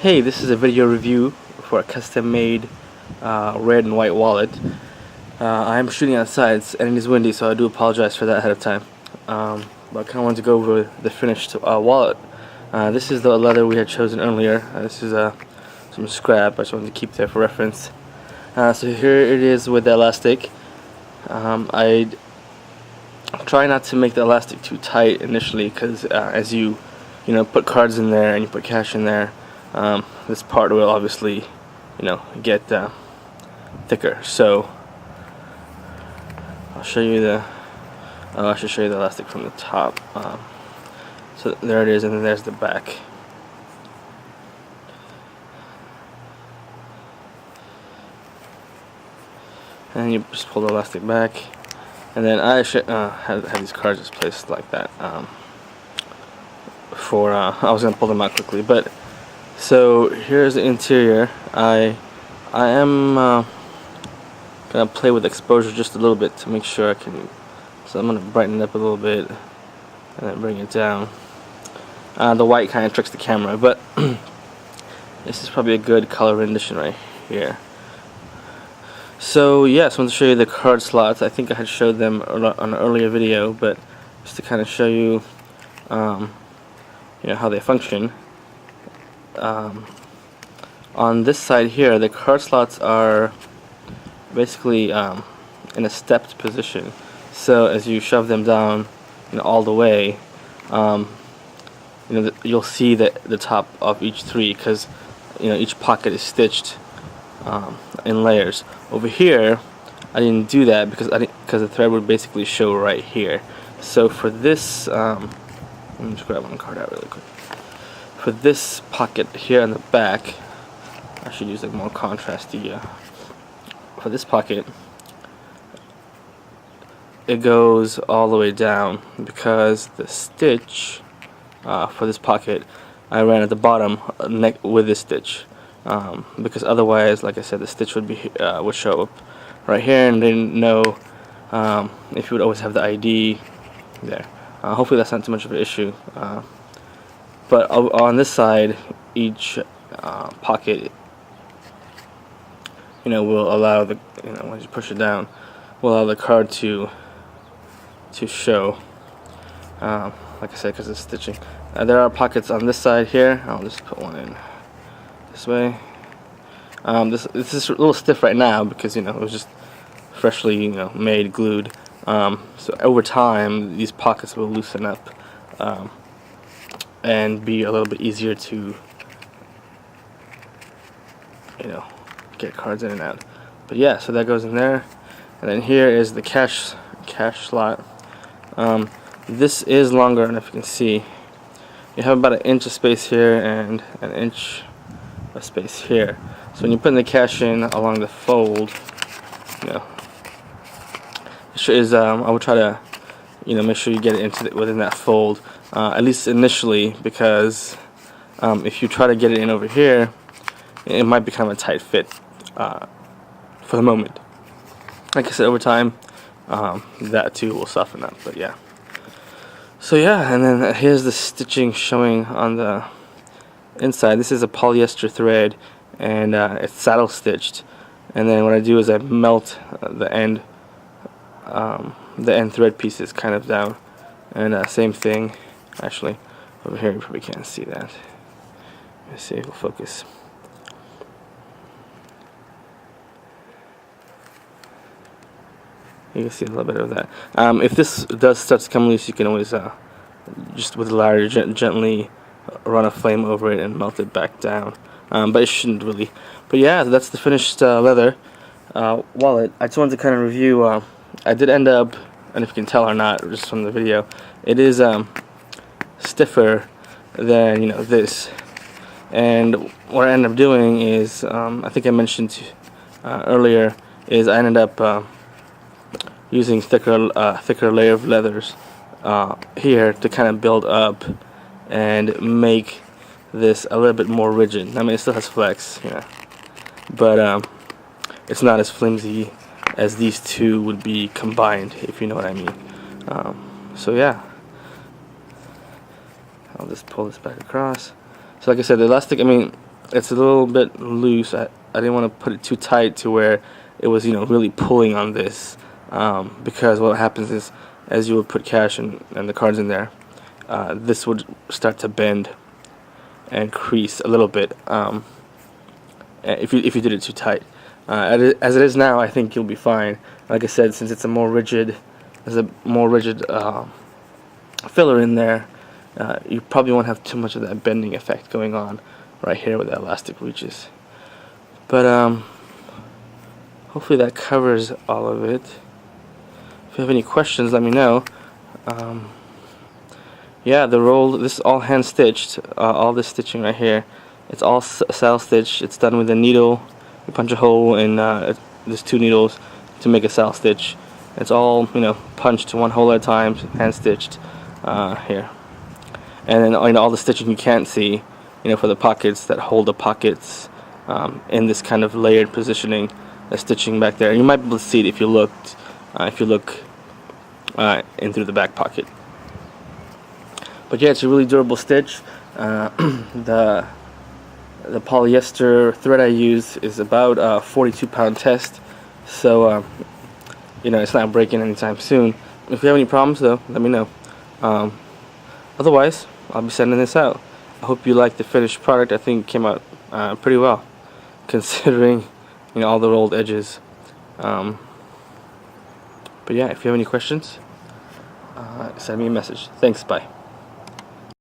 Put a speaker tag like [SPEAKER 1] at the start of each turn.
[SPEAKER 1] Hey, this is a video review for a custom-made red and white wallet. I'm shooting outside and it is windy, so I do apologize for that ahead of time. But I kind of wanted to go over the finished wallet. This is the leather we had chosen earlier. This is some scrap. I just wanted to keep there for reference. So here it is with the elastic. I try not to make the elastic too tight initially, because as you put cards in there and you put cash in there, this part will obviously get thicker. So I'll show you I should show you the elastic from the top. So there it is, and then there's the back. And you just pull the elastic back, and then I should have these cards just placed like that. I was gonna pull them out quickly, but so here's the interior. I am gonna play with exposure just a little bit to make sure I can. So I'm gonna brighten it up a little bit and then bring it down. The white kind of tricks the camera, but this is probably a good color rendition right here. So yes, I want to show you the card slots. I think I had showed them on an earlier video, but just to kind of show you, how they function. On this side here, the card slots are basically in a stepped position. So as you shove them down, all the way, you'll see the top of each three, because each pocket is stitched in layers. Over here, I didn't do that because the thread would basically show right here. So for this, let me just grab one card out really quick. For this pocket here in the back, I should use like more contrasty. For this pocket, it goes all the way down because the stitch for this pocket I ran at the bottom with this stitch, because otherwise, like I said, the stitch would show up right here, and didn't know if you would always have the ID there. Hopefully that's not too much of an issue. But on this side, each pocket, will allow the, once you push it down, will allow the card to show. Like I said, because it's stitching. There are pockets on this side here. I'll just put one in this way. This is a little stiff right now because it was just freshly made, glued. So over time, these pockets will loosen up and be a little bit easier to get cards in and out. But yeah, so that goes in there, and then here is the cash slot. This is longer, and if you can see, you have about an inch of space here and an inch of space here. So when you put the cash in along the fold, I would try to make sure you get it within that fold, at least initially, because if you try to get it in over here, it might become a tight fit for the moment. Like I said, over time, that too will soften up. But yeah. So yeah, and then here's the stitching showing on the inside. This is a polyester thread, and it's saddle stitched. And then what I do is I melt the end thread pieces kind of down, and same thing actually over here. You probably can't see that. Let's see if it'll focus. You can see a little bit of that. If this does start to come loose, you can always just with a lighter gently run a flame over it and melt it back down. But it shouldn't really. But yeah, that's the finished leather wallet. I just wanted to kind of review. I did end up, and if you can tell or not, just from the video, it is stiffer than this. And what I ended up doing is, I think I mentioned earlier, is I ended up using thicker layer of leathers here to kind of build up and make this a little bit more rigid. I mean, it still has flex, but it's not as flimsy as these two would be combined, if you know what I mean. So yeah, I'll just pull this back across. So like I said, the elastic, I mean, it's a little bit loose. I didn't want to put it too tight to where it was, really pulling on this, because what happens is, as you would put cash and the cards in there, this would start to bend and crease a little bit, if you did it too tight. As it is now, I think you'll be fine. Like I said, since it's there's a more rigid filler in there, you probably won't have too much of that bending effect going on right here where the elastic reaches. But hopefully that covers all of it. If you have any questions, let me know. Yeah, the roll, this is all hand stitched. All this stitching right here, it's all saddle stitch. It's done with a needle. You punch a hole in there's 2 needles to make a saddle stitch. It's all, punched one hole at a time, hand stitched here. And then all the stitching you can't see, for the pockets that hold the pockets in this kind of layered positioning, the stitching back there. And you might be able to see it if you look in through the back pocket. But yeah, it's a really durable stitch. The polyester thread I use is about a 42-pound test, so it's not breaking anytime soon. If you have any problems, though, let me know. Otherwise, I'll be sending this out. I hope you like the finished product. I think it came out pretty well, considering all the rolled edges. But yeah, if you have any questions, send me a message. Thanks. Bye.